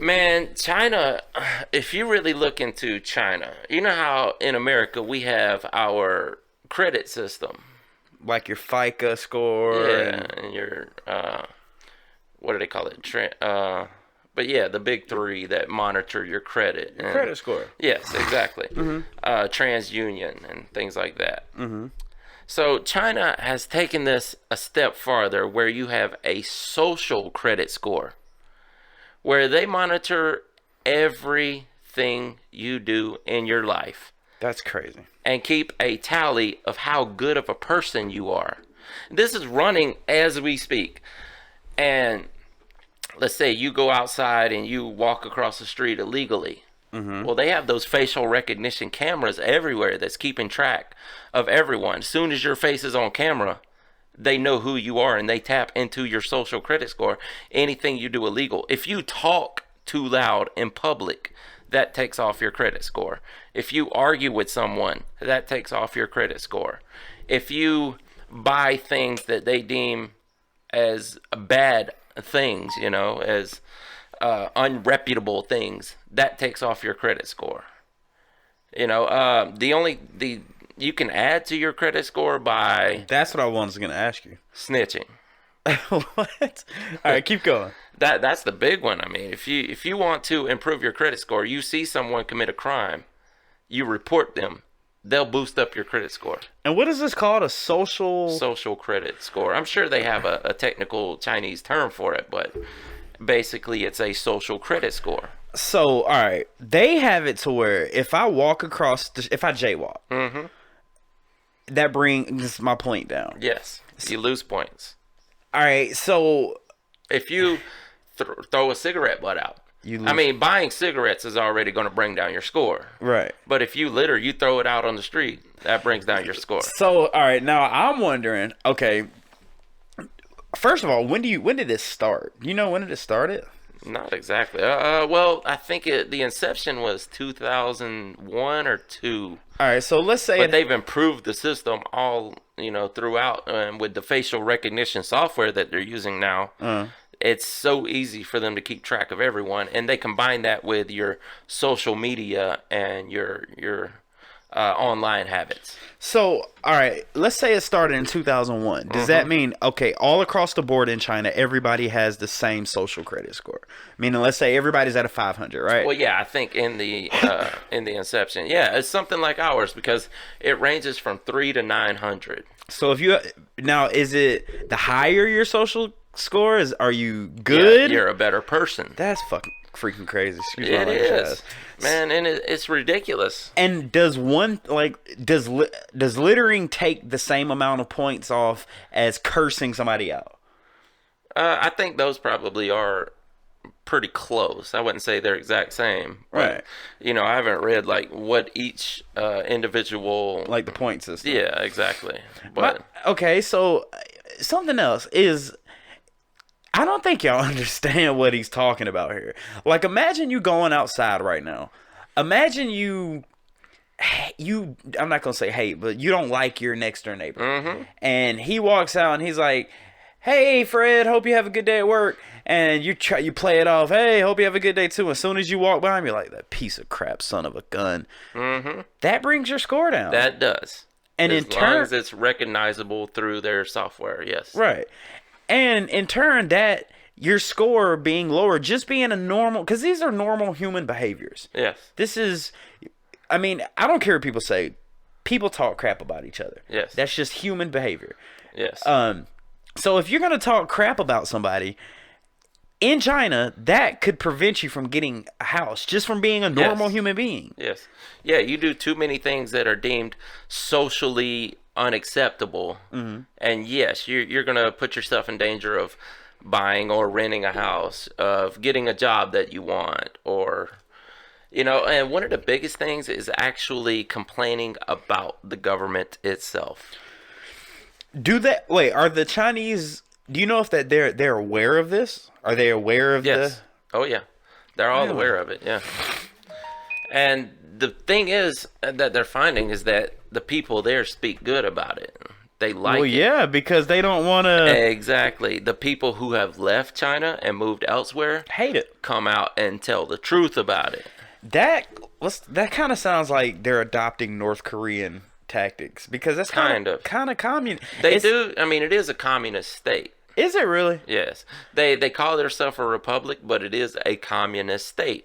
Man, China, if you really look into China, you know how in America we have our credit system. Like your FICA score. Yeah, and your, what do they call it? But yeah, the big three that monitor your credit. Your credit score. Yes, exactly. TransUnion and things like that. So China has taken this a step farther where you have a social credit score where they monitor everything you do in your life. That's crazy. And keep a tally of how good of a person you are. This is running as we speak. And let's say you go outside and you walk across the street illegally. Well, they have those facial recognition cameras everywhere that's keeping track of everyone. As soon as your face is on camera, they know who you are and they tap into your social credit score. Anything you do illegal. If you talk too loud in public, that takes off your credit score. If you argue with someone, that takes off your credit score. If you buy things that they deem as bad things, as unreputable things, that takes off your credit score. You can add to your credit score by That's what I was going to ask you. snitching. What? All right, keep going. That's the big one. I mean, if you want to improve your credit score, you see someone commit a crime, you report them, they'll boost up your credit score. And what is this called? A social Credit score. I'm sure they have a technical Chinese term for it, but basically it's a social credit score. So, all right, they have it to where if I walk across, if I jaywalk, that brings my point down. Yes, you lose points. All right, so if you throw a cigarette butt out, you lose. I mean, buying cigarettes is already going to bring down your score. Right. But if you litter, you throw it out on the street, that brings down your score. So, all right, now I'm wondering, okay, first of all, when did this start? You know when did it start? Not exactly. Well, I think the inception was 2001 or 2. All right, so let's say... But they've improved the system all, throughout. With the facial recognition software that they're using now, it's so easy for them to keep track of everyone. And they combine that with your social media and your online habits. So, all right, let's say it started in 2001. Does that mean, okay, all across the board in China, everybody has the same social credit score? Meaning, let's say everybody's at a 500, right? Well, yeah, I think in the inception, yeah, it's something like ours because it ranges from 3 to 900. So is it the higher your social score is? Are you good? Yeah, you're a better person. That's freaking crazy. Excuse it is, man, and it's ridiculous. And does littering take the same amount of points off as cursing somebody out? I think those probably are pretty close. I wouldn't say they're exact same, right? But, I haven't read like what each individual like the point system. Yeah, exactly. But okay, so something else is, I don't think y'all understand what he's talking about here. Like, imagine you going outside right now. Imagine you, I'm not going to say hate, but you don't like your next door neighbor. And he walks out and he's like, "Hey, Fred, hope you have a good day at work." And you play it off, "Hey, hope you have a good day too." As soon as you walk by him, you're like, "That piece of crap son of a gun." That brings your score down. That does. And as long as it's recognizable through their software, yes. Right. And in turn, that your score being lower, just being a normal, because these are normal human behaviors. Yes. This is, I mean, I don't care what people say. People talk crap about each other. Yes. That's just human behavior. Yes. So if you're going to talk crap about somebody, in China, that could prevent you from getting a house, just from being a normal human being. Yes. Yeah, you do too many things that are deemed socially unacceptable, and yes, you're gonna put yourself in danger of buying or renting a house, of getting a job that you want, or and one of the biggest things is actually complaining about the government itself. Are the Chinese, do you know if that they're aware of this? Are they aware of this? Oh yeah, they're all aware of it. Yeah. And the thing is that they're finding is that the people there speak good about it. They like Well, it. yeah, because they don't want to Exactly. The people who have left China and moved elsewhere hate it. come out and tell the truth about it. That kind of sounds like they're adopting North Korean tactics because that's Kind of. kind of communist. They do. I mean, it is a communist state. Is it really? Yes. They call themselves a republic, but it is a communist state.